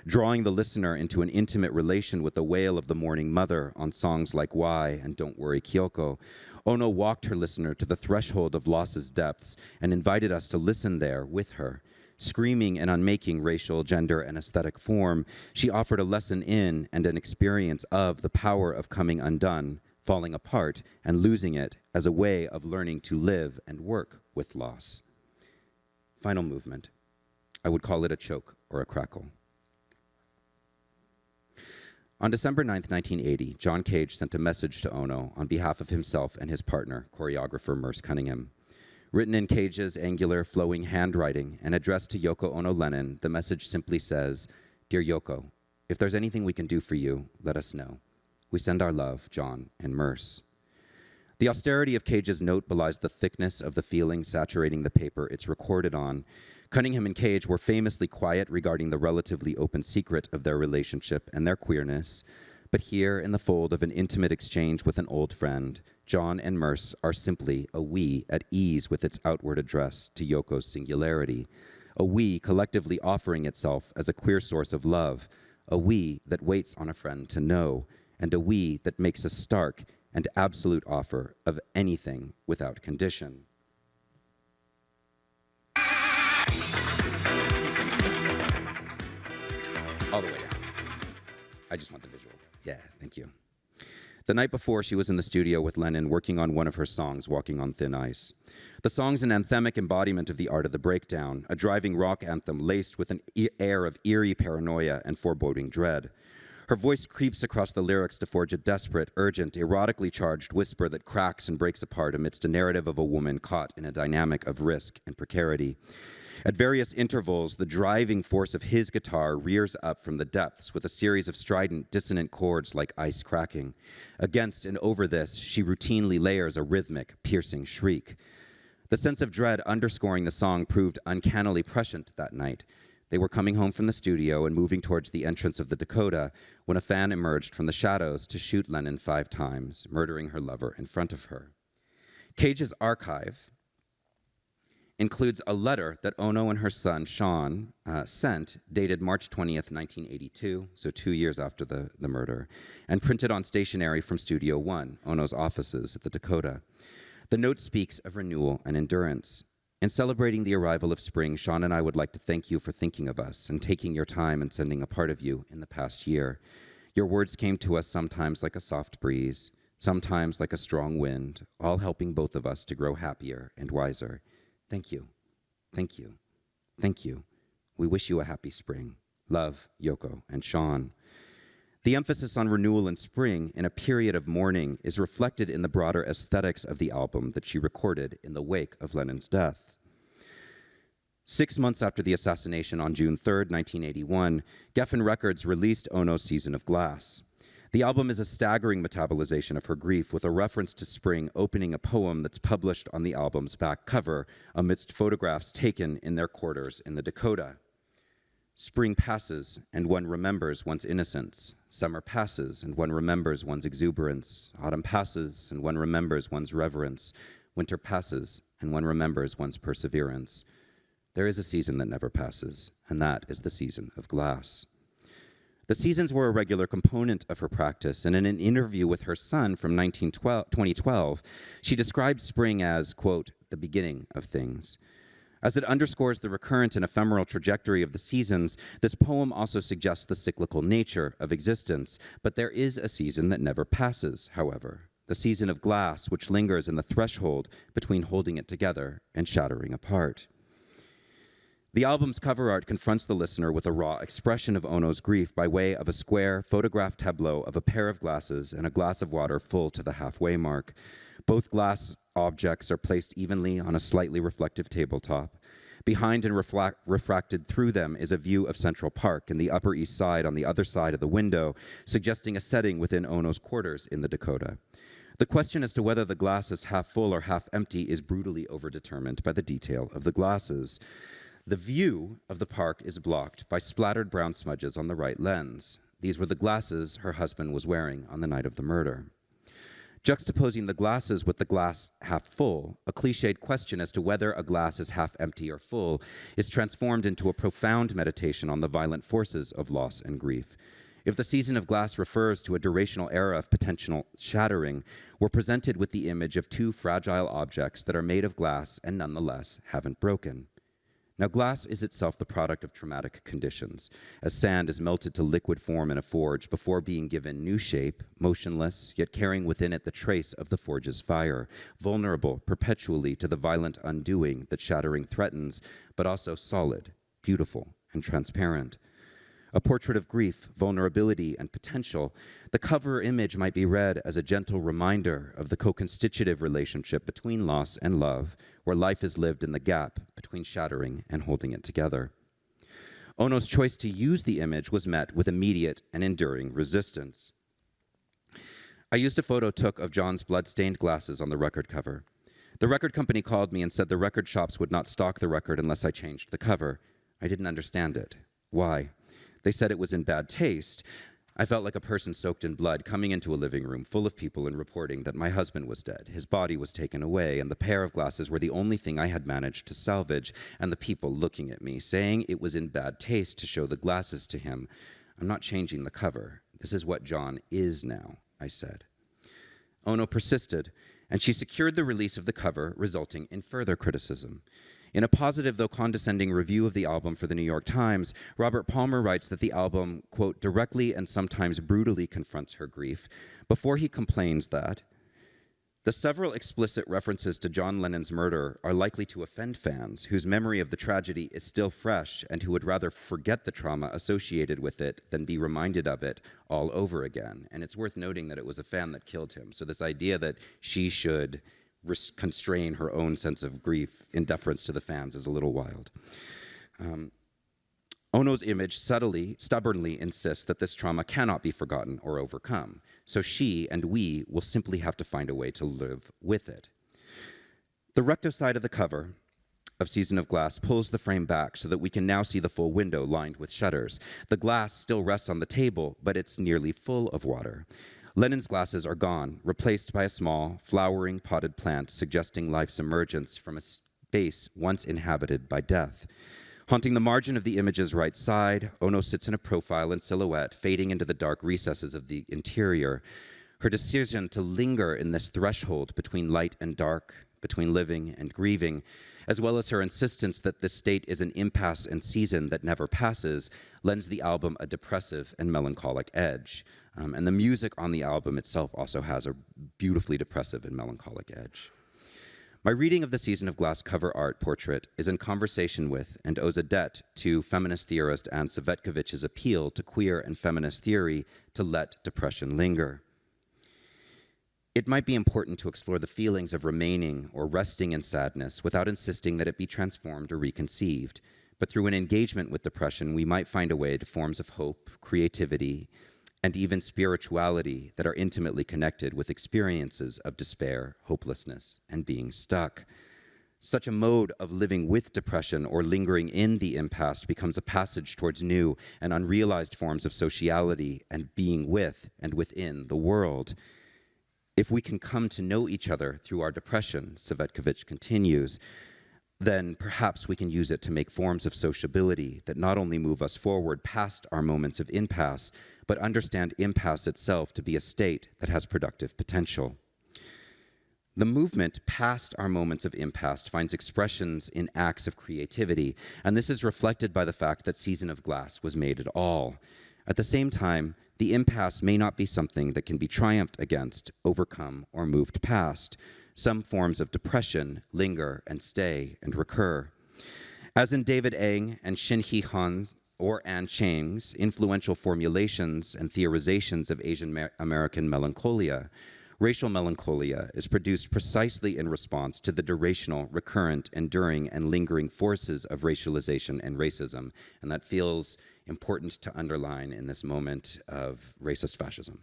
drawing the listener into an intimate relation with the wail of the mourning mother on songs like Why and Don't Worry Kyoko. Ono walked her listener to the threshold of loss's depths and invited us to listen there with her. Screaming and unmaking racial, gender, and aesthetic form, she offered a lesson in and an experience of the power of coming undone, falling apart, and losing it as a way of learning to live and work with loss. Final movement. I would call it a choke or a crackle. On December 9th, 1980, John Cage sent a message to Ono on behalf of himself and his partner, choreographer Merce Cunningham. Written in Cage's angular, flowing handwriting and addressed to Yoko Ono Lennon, the message simply says, "Dear Yoko, if there's anything we can do for you, let us know. We send our love, John and Merce." The austerity of Cage's note belies the thickness of the feeling saturating the paper it's recorded on. Cunningham and Cage were famously quiet regarding the relatively open secret of their relationship and their queerness, but here in the fold of an intimate exchange with an old friend, John and Merce are simply a we at ease with its outward address to Yoko's singularity, a we collectively offering itself as a queer source of love, a we that waits on a friend to know, and a we that makes a stark and absolute offer of anything without condition. All the way down. I just want the visual. Yeah, thank you. The night before, she was in the studio with Lennon working on one of her songs, Walking on Thin Ice. The song's an anthemic embodiment of the art of the breakdown, a driving rock anthem laced with an air of eerie paranoia and foreboding dread. Her voice creeps across the lyrics to forge a desperate, urgent, erotically charged whisper that cracks and breaks apart amidst a narrative of a woman caught in a dynamic of risk and precarity. At various intervals, the driving force of his guitar rears up from the depths with a series of strident, dissonant chords like ice cracking. Against and over this, she routinely layers a rhythmic, piercing shriek. The sense of dread underscoring the song proved uncannily prescient that night. They were coming home from the studio and moving towards the entrance of the Dakota when a fan emerged from the shadows to shoot Lennon 5 times, murdering her lover in front of her. Cage's archive includes a letter that Ono and her son, Sean, sent, dated March 20th, 1982, so 2 years after the murder, and printed on stationery from Studio One, Ono's offices at the Dakota. The note speaks of renewal and endurance. In celebrating the arrival of spring, Sean and I would like to thank you for thinking of us and taking your time and sending a part of you in the past year. Your words came to us sometimes like a soft breeze, sometimes like a strong wind, all helping both of us to grow happier and wiser. Thank you. Thank you. Thank you. We wish you a happy spring. Love, Yoko and Sean. The emphasis on renewal and spring in a period of mourning is reflected in the broader aesthetics of the album that she recorded in the wake of Lennon's death. 6 months after the assassination on June 3rd, 1981, Geffen Records released Ono's Season of Glass. The album is a staggering metabolization of her grief, with a reference to spring opening a poem that's published on the album's back cover amidst photographs taken in their quarters in the Dakota. Spring passes, and one remembers one's innocence. Summer passes, and one remembers one's exuberance. Autumn passes, and one remembers one's reverence. Winter passes, and one remembers one's perseverance. There is a season that never passes, and that is the season of glass. The seasons were a regular component of her practice, and in an interview with her son from 2012, she described spring as, quote, the beginning of things. As it underscores the recurrent and ephemeral trajectory of the seasons, this poem also suggests the cyclical nature of existence. But there is a season that never passes, however, the season of glass, which lingers in the threshold between holding it together and shattering apart. The album's cover art confronts the listener with a raw expression of Ono's grief by way of a square, photographed tableau of a pair of glasses and a glass of water full to the halfway mark. Both glass objects are placed evenly on a slightly reflective tabletop. Behind and refracted through them is a view of Central Park and the Upper East Side on the other side of the window, suggesting a setting within Ono's quarters in the Dakota. The question as to whether the glass is half full or half empty is brutally overdetermined by the detail of the glasses. The view of the park is blocked by splattered brown smudges on the right lens. These were the glasses her husband was wearing on the night of the murder. Juxtaposing the glasses with the glass half full, a cliched question as to whether a glass is half empty or full is transformed into a profound meditation on the violent forces of loss and grief. If the season of glass refers to a durational era of potential shattering, we're presented with the image of two fragile objects that are made of glass and nonetheless haven't broken. Now, glass is itself the product of traumatic conditions, as sand is melted to liquid form in a forge before being given new shape, motionless, yet carrying within it the trace of the forge's fire, vulnerable perpetually to the violent undoing that shattering threatens, but also solid, beautiful, and transparent. A portrait of grief, vulnerability, and potential, the cover image might be read as a gentle reminder of the co-constitutive relationship between loss and love, where life is lived in the gap between shattering and holding it together. Ono's choice to use the image was met with immediate and enduring resistance. I used a photo took of John's blood-stained glasses on the record cover. The record company called me and said the record shops would not stock the record unless I changed the cover. I didn't understand it. Why? They said it was in bad taste. I felt like a person soaked in blood coming into a living room full of people and reporting that my husband was dead, his body was taken away, and the pair of glasses were the only thing I had managed to salvage, and the people looking at me, saying it was in bad taste to show the glasses to him. I'm not changing the cover. This is what John is now, I said. Ono persisted, and she secured the release of the cover, resulting in further criticism. In a positive, though condescending review of the album for the New York Times, Robert Palmer writes that the album, quote, directly and sometimes brutally confronts her grief, before he complains that The several explicit references to John Lennon's murder are likely to offend fans whose memory of the tragedy is still fresh and who would rather forget the trauma associated with it than be reminded of it all over again. And it's worth noting that it was a fan that killed him. So this idea that she should constrain her own sense of grief in deference to the fans is a little wild. Ono's image stubbornly insists that this trauma cannot be forgotten or overcome. So she and we will simply have to find a way to live with it. The recto side of the cover of Season of Glass pulls the frame back so that we can now see the full window lined with shutters. The glass still rests on the table, but it's nearly full of water. Lennon's glasses are gone, replaced by a small, flowering potted plant suggesting life's emergence from a space once inhabited by death. Haunting the margin of the image's right side, Ono sits in a profile and silhouette, fading into the dark recesses of the interior. Her decision to linger in this threshold between light and dark, between living and grieving, as well as her insistence that this state is an impasse and season that never passes, lends the album a depressive and melancholic edge. And the music on the album itself also has a beautifully depressive and melancholic edge. My reading of the Season of Glass cover art portrait is in conversation with and owes a debt to feminist theorist Anne Cvetkovich's appeal to queer and feminist theory to let depression linger. It might be important to explore the feelings of remaining or resting in sadness without insisting that it be transformed or reconceived. But through an engagement with depression, we might find a way to forms of hope, creativity, and even spirituality that are intimately connected with experiences of despair, hopelessness, and being stuck. Such a mode of living with depression or lingering in the impasse becomes a passage towards new and unrealized forms of sociality and being with and within the world. If we can come to know each other through our depression, Cvetkovich continues, then perhaps we can use it to make forms of sociability that not only move us forward past our moments of impasse, but understand impasse itself to be a state that has productive potential. The movement past our moments of impasse finds expressions in acts of creativity, and this is reflected by the fact that Season of Glass was made at all. At the same time, the impasse may not be something that can be triumphed against, overcome, or moved past. Some forms of depression linger and stay and recur. As in David Eng and Shin-Hee Han's or Anne Chang's influential formulations and theorizations of Asian American melancholia, racial melancholia is produced precisely in response to the durational, recurrent, enduring, and lingering forces of racialization and racism. And that feels important to underline in this moment of racist fascism.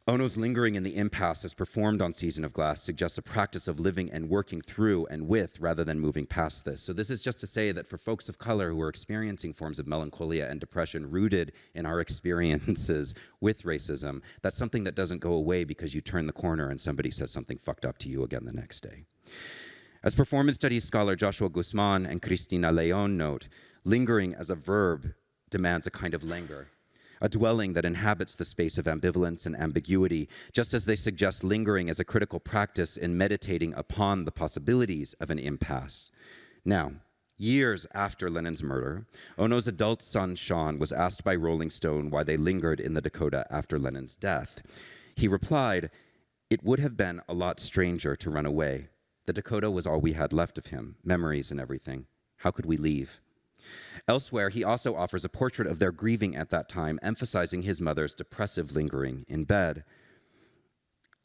Ono's lingering in the impasse as performed on Season of Glass suggests a practice of living and working through and with rather than moving past this. So this is just to say that for folks of color who are experiencing forms of melancholia and depression rooted in our experiences with racism, that's something that doesn't go away because you turn the corner and somebody says something fucked up to you again the next day. As performance studies scholar Joshua Guzman and Cristina Leon note, lingering as a verb demands a kind of languor, a dwelling that inhabits the space of ambivalence and ambiguity, just as they suggest lingering as a critical practice in meditating upon the possibilities of an impasse. Now, years after Lennon's murder, Ono's adult son, Sean, was asked by Rolling Stone why they lingered in the Dakota after Lennon's death. He replied, "It would have been a lot stranger to run away. The Dakota was all we had left of him, memories and everything. How could we leave?" Elsewhere, he also offers a portrait of their grieving at that time, emphasizing his mother's depressive lingering in bed.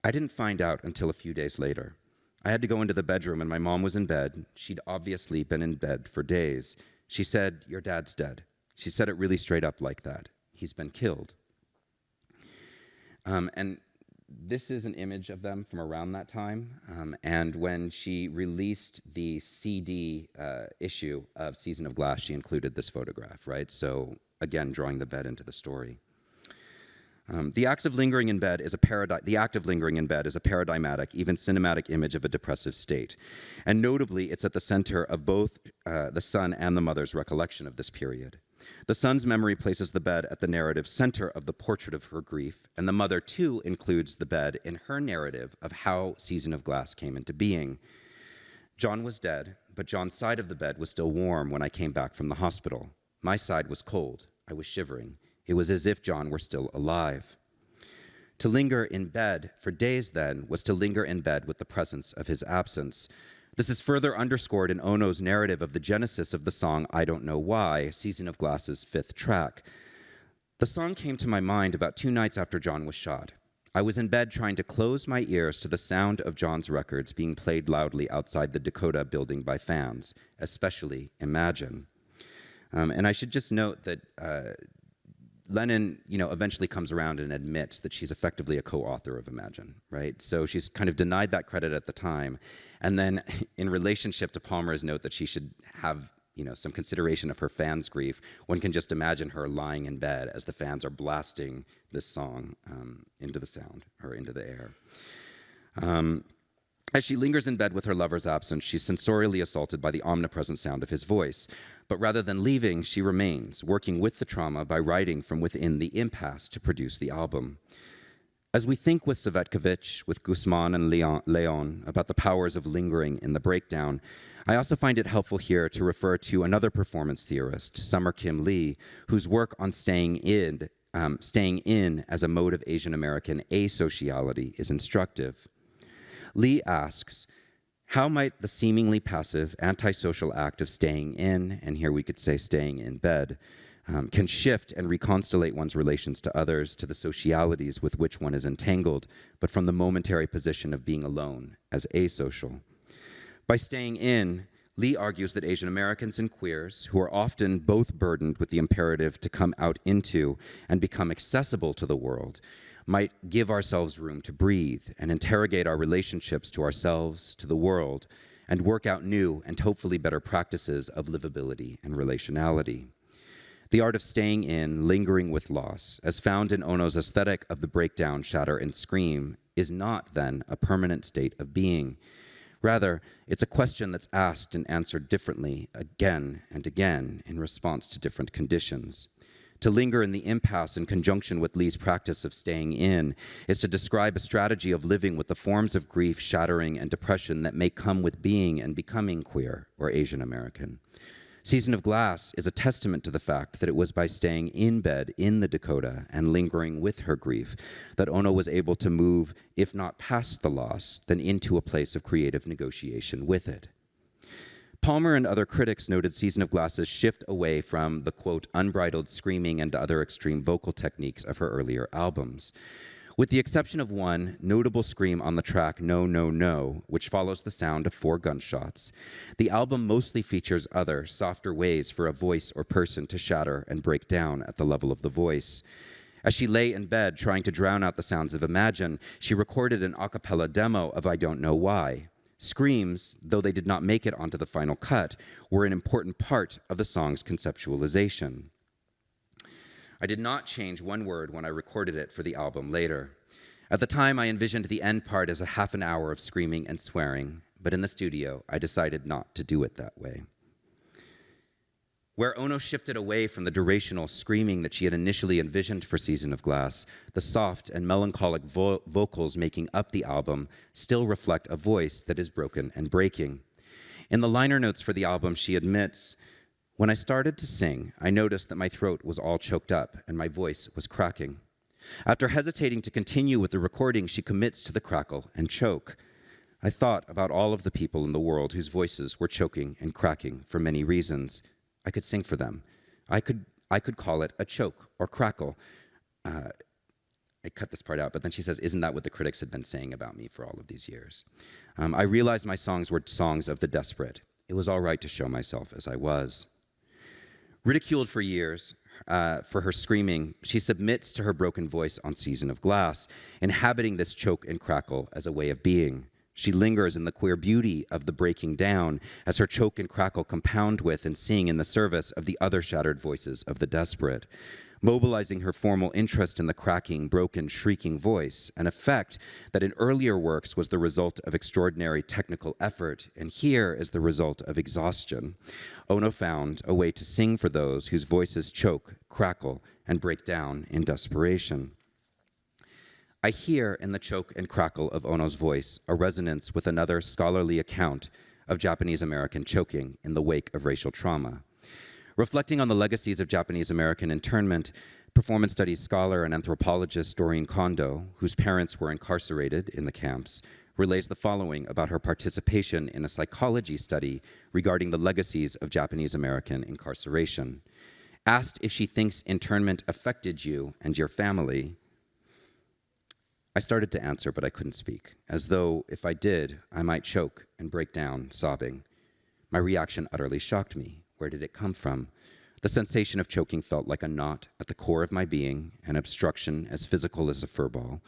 I didn't find out until a few days later. I had to go into the bedroom and my mom was in bed. She'd obviously been in bed for days. She said, "Your dad's dead." She said it really straight up like that. He's been killed. And this is an image of them from around that time. And when she released the CD issue of Season of Glass, she included this photograph, right? So again, drawing the bed into the story. The act of lingering in bed is a paradigmatic, even cinematic image of a depressive state. And notably, it's at the center of both the son and the mother's recollection of this period. The son's memory places the bed at the narrative center of the portrait of her grief, and the mother, too, includes the bed in her narrative of how Season of Glass came into being. John was dead, but John's side of the bed was still warm when I came back from the hospital. My side was cold. I was shivering. It was as if John were still alive. To linger in bed for days then was to linger in bed with the presence of his absence. This is further underscored in Ono's narrative of the genesis of the song I Don't Know Why, Season of Glass's 5th track. The song came to my mind about 2 nights after John was shot. I was in bed trying to close my ears to the sound of John's records being played loudly outside the Dakota building by fans, especially Imagine. And I should just note that Lennon, eventually comes around and admits that she's effectively a co-author of Imagine, right? So she's kind of denied that credit at the time. And then in relationship to Palmer's note that she should have, some consideration of her fans' grief, one can just imagine her lying in bed as the fans are blasting this song into the sound, or into the air. As she lingers in bed with her lover's absence, she's sensorially assaulted by the omnipresent sound of his voice. But rather than leaving, she remains, working with the trauma by writing from within the impasse to produce the album. As we think with Savetkovich, with Guzman and Leon about the powers of lingering in the breakdown, I also find it helpful here to refer to another performance theorist, Summer Kim Lee, whose work on staying in as a mode of Asian American asociality is instructive. Lee asks, how might the seemingly passive antisocial act of staying in, and here we could say staying in bed, can shift and reconstellate one's relations to others, to the socialities with which one is entangled, but from the momentary position of being alone as asocial. By staying in, Lee argues that Asian Americans and queers, who are often both burdened with the imperative to come out into and become accessible to the world, might give ourselves room to breathe and interrogate our relationships to ourselves, to the world, and work out new and hopefully better practices of livability and relationality. The art of staying in, lingering with loss, as found in Ono's aesthetic of the breakdown, shatter, and scream, is not, then, a permanent state of being. Rather, it's a question that's asked and answered differently again and again in response to different conditions. To linger in the impasse in conjunction with Lee's practice of staying in is to describe a strategy of living with the forms of grief, shattering, and depression that may come with being and becoming queer or Asian American. Season of Glass is a testament to the fact that it was by staying in bed in the Dakota and lingering with her grief that Ono was able to move, if not past the loss, then into a place of creative negotiation with it. Palmer and other critics noted Season of Glass's shift away from the, quote, unbridled screaming and other extreme vocal techniques of her earlier albums. With the exception of one notable scream on the track No, No, No, which follows the sound of 4 gunshots, the album mostly features other, softer ways for a voice or person to shatter and break down at the level of the voice. As she lay in bed trying to drown out the sounds of Imagine, she recorded an a cappella demo of I Don't Know Why. Screams, though they did not make it onto the final cut, were an important part of the song's conceptualization. I did not change one word when I recorded it for the album later. At the time, I envisioned the end part as a half an hour of screaming and swearing, but in the studio, I decided not to do it that way. Where Ono shifted away from the durational screaming that she had initially envisioned for Season of Glass, the soft and melancholic vocals making up the album still reflect a voice that is broken and breaking. In the liner notes for the album, she admits, when I started to sing, I noticed that my throat was all choked up and my voice was cracking. After hesitating to continue with the recording, she commits to the crackle and choke. I thought about all of the people in the world whose voices were choking and cracking for many reasons. I could sing for them. I could call it a choke or crackle. I cut this part out, but then she says, isn't that what the critics had been saying about me for all of these years? I realized my songs were songs of the desperate. It was all right to show myself as I was. Ridiculed for years for her screaming, she submits to her broken voice on Season of Glass, inhabiting this choke and crackle as a way of being. She lingers in the queer beauty of the breaking down as her choke and crackle compound with and sing in the service of the other shattered voices of the desperate, mobilizing her formal interest in the cracking, broken, shrieking voice, an effect that in earlier works was the result of extraordinary technical effort, and here is the result of exhaustion. Ono found a way to sing for those whose voices choke, crackle, and break down in desperation. I hear in the choke and crackle of Ono's voice a resonance with another scholarly account of Japanese American choking in the wake of racial trauma. Reflecting on the legacies of Japanese American internment, Performance studies scholar and anthropologist Doreen Kondo, whose parents were incarcerated in the camps, relays the following about her participation in a psychology study regarding the legacies of Japanese American incarceration. Asked if she thinks internment affected you and your family, I started to answer, but I couldn't speak, as though if I did, I might choke and break down, sobbing. My reaction utterly shocked me. Where did it come from? The sensation of choking felt like a knot at the core of my being, an obstruction as physical as a furball.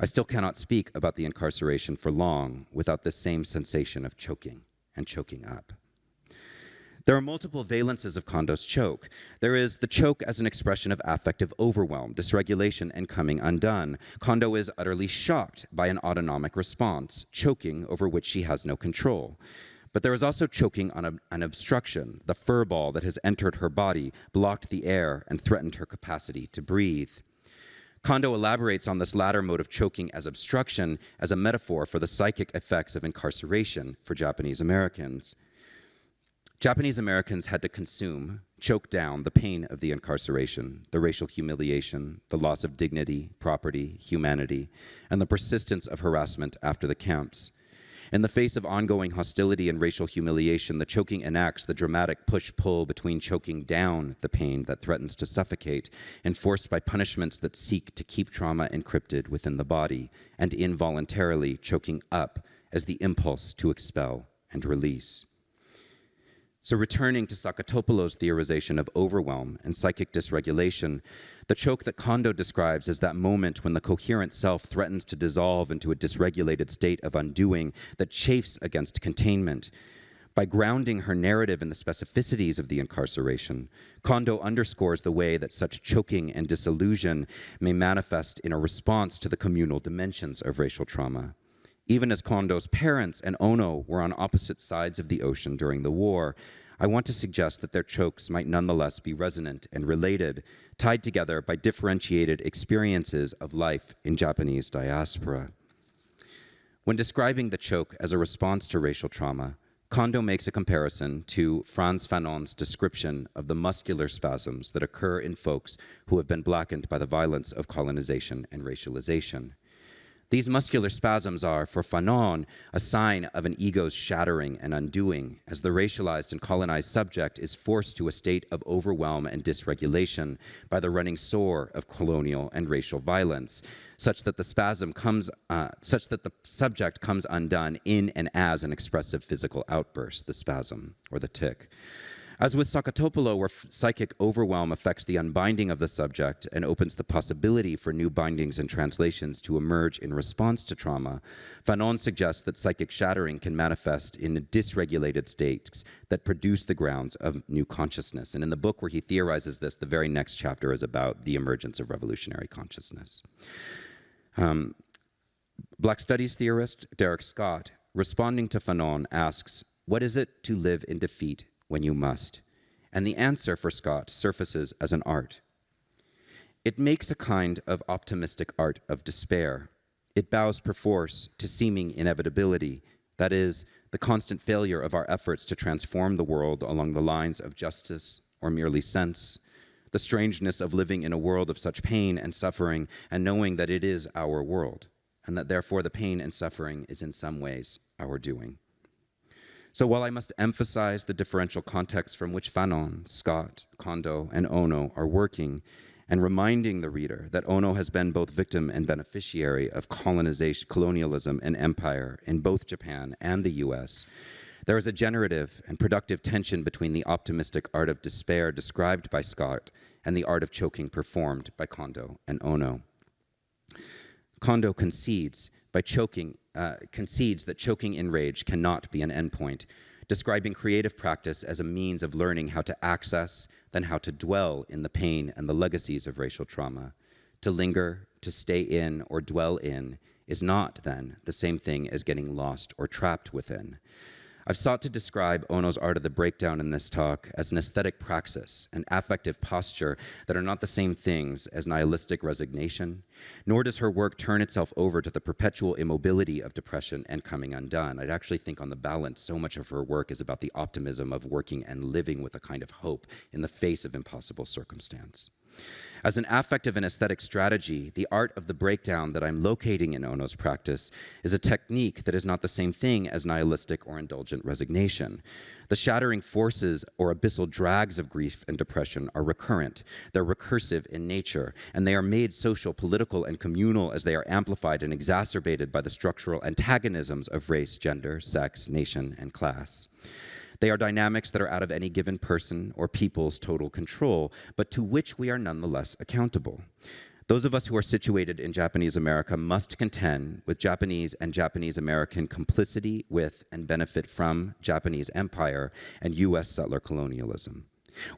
I still cannot speak about the incarceration for long without this same sensation of choking and choking up. There are multiple valences of Kondo's choke. There is the choke as an expression of affective overwhelm, dysregulation, and coming undone. Kondo is utterly shocked by an autonomic response, choking over which she has no control. But there is also choking on an obstruction, the furball that has entered her body, blocked the air, and threatened her capacity to breathe. Kondo elaborates on this latter mode of choking as obstruction as a metaphor for the psychic effects of incarceration for Japanese Americans. Japanese Americans had to consume, choke down the pain of the incarceration, the racial humiliation, the loss of dignity, property, humanity, and the persistence of harassment after the camps. In the face of ongoing hostility and racial humiliation, the choking enacts the dramatic push-pull between choking down the pain that threatens to suffocate, enforced by punishments that seek to keep trauma encrypted within the body, and involuntarily choking up as the impulse to expel and release. So returning to Sakatopoulos' theorization of overwhelm and psychic dysregulation, the choke that Kondo describes as that moment when the coherent self threatens to dissolve into a dysregulated state of undoing that chafes against containment. By grounding her narrative in the specificities of the incarceration, Kondo underscores the way that such choking and disillusion may manifest in a response to the communal dimensions of racial trauma. Even as Kondo's parents and Ono were on opposite sides of the ocean during the war, I want to suggest that their chokes might nonetheless be resonant and related, tied together by differentiated experiences of life in Japanese diaspora. When describing the choke as a response to racial trauma, Kondo makes a comparison to Frantz Fanon's description of the muscular spasms that occur in folks who have been blackened by the violence of colonization and racialization. These muscular spasms are, for Fanon, a sign of an ego's shattering and undoing, as the racialized and colonized subject is forced to a state of overwhelm and dysregulation by the running sore of colonial and racial violence, such that the subject comes undone in and as an expressive physical outburst, the spasm or the tic. As with Sakatopoulos, where psychic overwhelm affects the unbinding of the subject and opens the possibility for new bindings and translations to emerge in response to trauma, Fanon suggests that psychic shattering can manifest in dysregulated states that produce the grounds of new consciousness. And in the book where he theorizes this, the very next chapter is about the emergence of revolutionary consciousness. Black studies theorist Derek Scott, responding to Fanon, asks, "What is it to live in defeat when you must?" And the answer for Scott surfaces as an art. It makes a kind of optimistic art of despair. It bows perforce to seeming inevitability, that is, the constant failure of our efforts to transform the world along the lines of justice or merely sense, the strangeness of living in a world of such pain and suffering and knowing that it is our world, and that therefore the pain and suffering is in some ways our doing. So while I must emphasize the differential context from which Fanon, Scott, Kondo, and Ono are working, and reminding the reader that Ono has been both victim and beneficiary of colonialism and empire in both Japan and the US, there is a generative and productive tension between the optimistic art of despair described by Scott and the art of choking performed by Kondo and Ono. Kondo concedes that choking in rage cannot be an endpoint, describing creative practice as a means of learning how to access, then how to dwell in the pain and the legacies of racial trauma. To linger, to stay in, or dwell in is not, then, the same thing as getting lost or trapped within. I've sought to describe Ono's art of the breakdown in this talk as an aesthetic praxis, an affective posture that are not the same things as nihilistic resignation, nor does her work turn itself over to the perpetual immobility of depression and coming undone. I'd actually think on the balance, so much of her work is about the optimism of working and living with a kind of hope in the face of impossible circumstance. As an affective and aesthetic strategy, the art of the breakdown that I'm locating in Ono's practice is a technique that is not the same thing as nihilistic or indulgent resignation. The shattering forces or abyssal drags of grief and depression are recurrent. They're recursive in nature, and they are made social, political, and communal as they are amplified and exacerbated by the structural antagonisms of race, gender, sex, nation, and class. They are dynamics that are out of any given person or people's total control, but to which we are nonetheless accountable. Those of us who are situated in Japanese America must contend with Japanese and Japanese American complicity with and benefit from Japanese empire and US settler colonialism.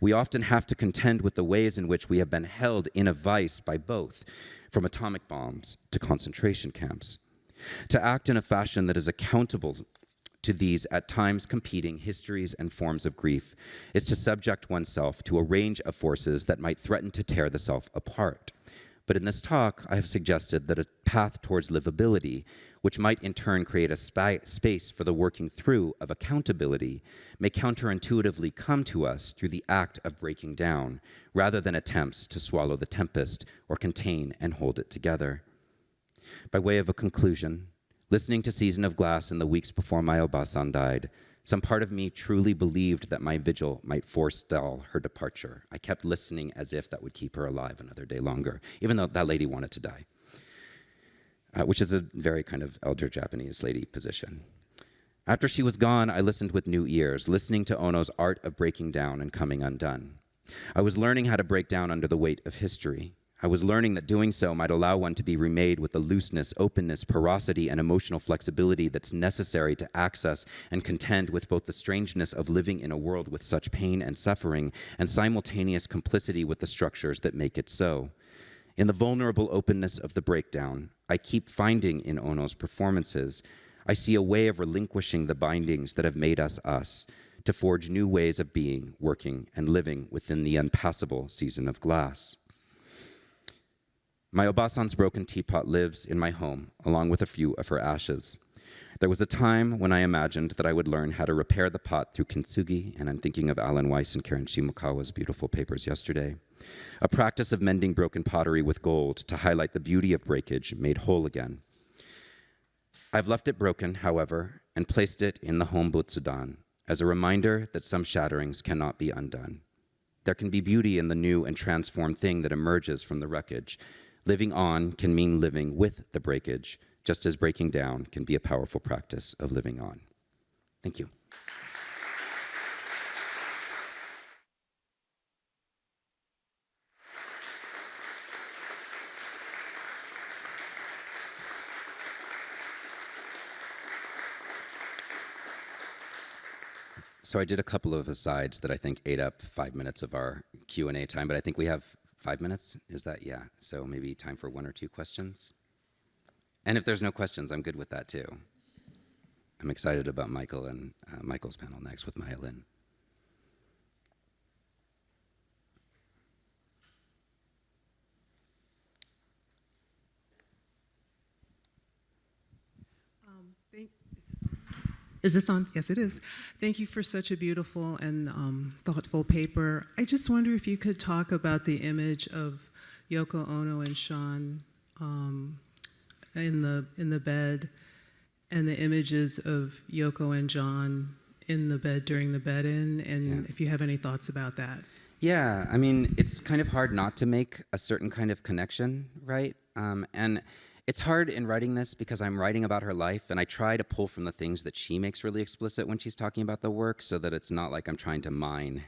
We often have to contend with the ways in which we have been held in a vice by both, from atomic bombs to concentration camps. To act in a fashion that is accountable to these at times competing histories and forms of grief is to subject oneself to a range of forces that might threaten to tear the self apart. But in this talk, I have suggested that a path towards livability, which might in turn create a space for the working through of accountability, may counterintuitively come to us through the act of breaking down, rather than attempts to swallow the tempest or contain and hold it together. By way of a conclusion, listening to Season of Glass in the weeks before my Obasan died, some part of me truly believed that my vigil might forestall her departure. I kept listening as if that would keep her alive another day longer, even though that lady wanted to die, which is a very kind of elder Japanese lady position. After she was gone, I listened with new ears, listening to Ono's art of breaking down and coming undone. I was learning how to break down under the weight of history. I was learning that doing so might allow one to be remade with the looseness, openness, porosity, and emotional flexibility that's necessary to access and contend with both the strangeness of living in a world with such pain and suffering and simultaneous complicity with the structures that make it so. In the vulnerable openness of the breakdown, I keep finding in Ono's performances, I see a way of relinquishing the bindings that have made us us, to forge new ways of being, working, and living within the unpassable season of glass. My Obasan's broken teapot lives in my home, along with a few of her ashes. There was a time when I imagined that I would learn how to repair the pot through kintsugi, and I'm thinking of Alan Weiss and Karen Shimokawa's beautiful papers yesterday. A practice of mending broken pottery with gold to highlight the beauty of breakage made whole again. I've left it broken, however, and placed it in the home butsudan as a reminder that some shatterings cannot be undone. There can be beauty in the new and transformed thing that emerges from the wreckage. Living on can mean living with the breakage, just as breaking down can be a powerful practice of living on. Thank you. So I did a couple of asides that I think ate up 5 minutes of our Q&A time, but I think we have 5 minutes, is that? Yeah, so maybe time for 1 or 2 questions. And if there's no questions, I'm good with that too. I'm excited about Michael and Michael's panel next with Maya Lin. Is this on? Yes, it is. Thank you for such a beautiful and thoughtful paper. I just wonder if you could talk about the image of Yoko Ono and Sean in the bed, and the images of Yoko and John in the bed during the bed-in, and if you have any thoughts about that. Yeah, I mean, it's kind of hard not to make a certain kind of connection, right? And it's hard in writing this because I'm writing about her life, and I try to pull from the things that she makes really explicit when she's talking about the work, so that it's not like I'm trying to mine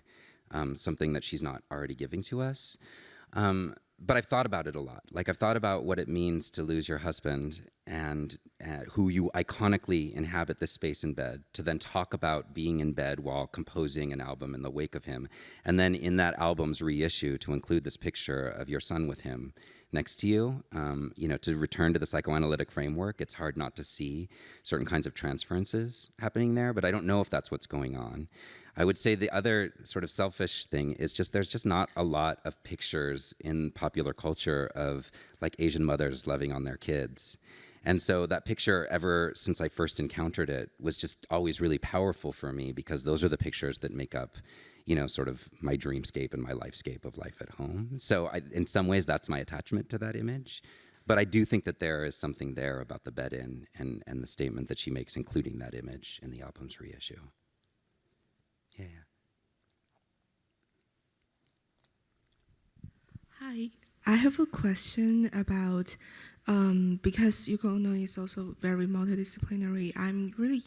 something that she's not already giving to us. But I've thought about it a lot. Like, I've thought about what it means to lose your husband and who you iconically inhabit this space in bed, to then talk about being in bed while composing an album in the wake of him, and then in that album's reissue to include this picture of your son with him next to you. To return to the psychoanalytic framework, it's hard not to see certain kinds of transferences happening there, but I don't know if that's what's going on. I would say the other sort of selfish thing is just there's just not a lot of pictures in popular culture of like Asian mothers loving on their kids. And so that picture, ever since I first encountered it, was just always really powerful for me, because those are the pictures that make up, sort of my dreamscape and my lifescape of life at home. So in some ways, that's my attachment to that image. But I do think that there is something there about the bed-in and the statement that she makes, including that image in the album's reissue. Yeah. Hi, I have a question about, because Yoko Ono is also very multidisciplinary, I'm really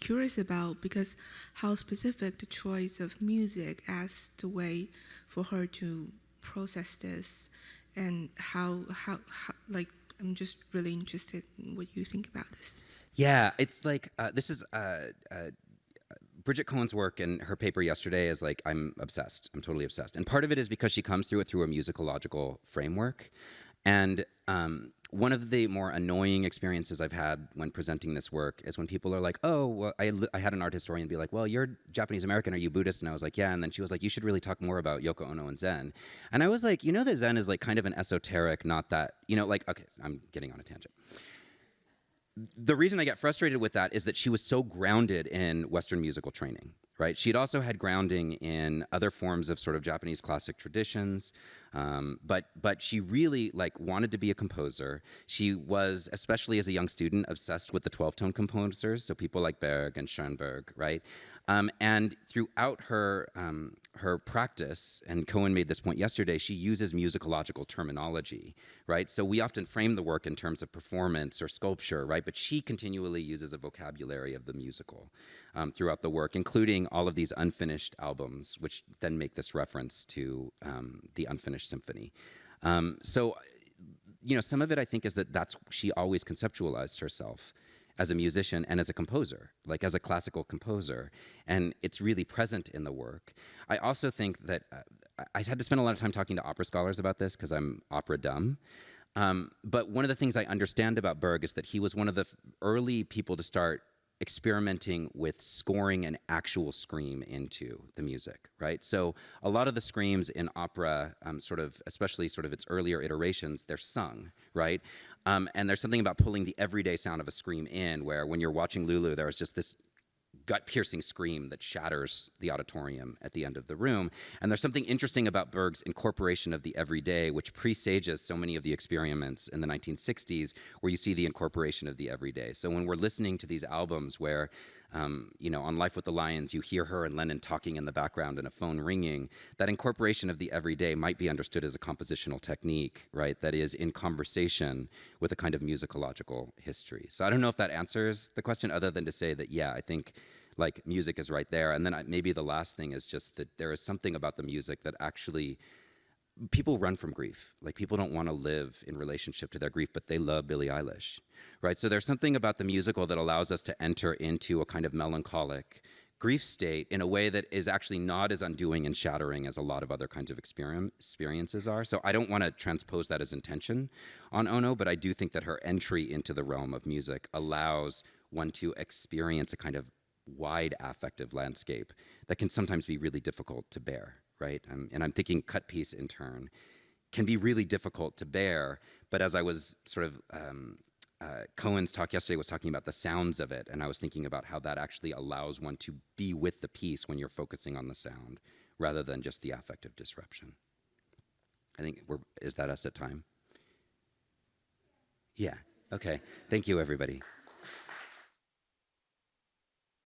curious about, because how specific the choice of music as the way for her to process this, and how like, I'm just really interested in what you think about this. Yeah, it's like, this is Bridget Cohen's work, and her paper yesterday is like, I'm obsessed. I'm totally obsessed. And part of it is because she comes through it through a musicological framework. And one of the more annoying experiences I've had when presenting this work is when people are like, oh, well, I had an art historian be like, well, you're Japanese American, are you Buddhist? And I was like, yeah. And then she was like, you should really talk more about Yoko Ono and Zen. And I was like, that Zen is like kind of an esoteric, not that, okay, so I'm getting on a tangent. The reason I get frustrated with that is that she was so grounded in Western musical training, right? She'd also had grounding in other forms of sort of Japanese classic traditions, but she really wanted to be a composer. She was, especially as a young student, obsessed with the 12-tone composers, so people like Berg and Schoenberg, right? And throughout her practice, and Cohen made this point yesterday, she uses musicological terminology, right? So we often frame the work in terms of performance or sculpture, right? But she continually uses a vocabulary of the musical throughout the work, including all of these unfinished albums, which then make this reference to the unfinished symphony. So some of it I think is that's she always conceptualized herself as a musician and as a composer, like as a classical composer. And it's really present in the work. I also think that I had to spend a lot of time talking to opera scholars about this because I'm opera dumb. But one of the things I understand about Berg is that he was one of the early people to start experimenting with scoring an actual scream into the music, right? So a lot of the screams in opera, especially its earlier iterations, they're sung, right? And there's something about pulling the everyday sound of a scream in, where when you're watching Lulu, there's just this gut-piercing scream that shatters the auditorium at the end of the room. And there's something interesting about Berg's incorporation of the everyday, which presages so many of the experiments in the 1960s, where you see the incorporation of the everyday. So when we're listening to these albums where, on Life with the Lions, you hear her and Lennon talking in the background and a phone ringing, that incorporation of the everyday might be understood as a compositional technique, right? That is in conversation with a kind of musicological history. So I don't know if that answers the question, other than to say that, yeah, I think music is right there. And then maybe the last thing is just that there is something about the music that actually, people run from grief. Like, people don't want to live in relationship to their grief, but they love Billie Eilish, right? So there's something about the musical that allows us to enter into a kind of melancholic grief state in a way that is actually not as undoing and shattering as a lot of other kinds of experiences are. So I don't want to transpose that as intention on Ono, but I do think that her entry into the realm of music allows one to experience a kind of wide affective landscape that can sometimes be really difficult to bear, right? And I'm thinking cut piece in turn can be really difficult to bear, but as I was Cohen's talk yesterday was talking about the sounds of it, and I was thinking about how that actually allows one to be with the piece when you're focusing on the sound rather than just the affective disruption. I think is that us at time? Yeah, okay. Thank you, everybody.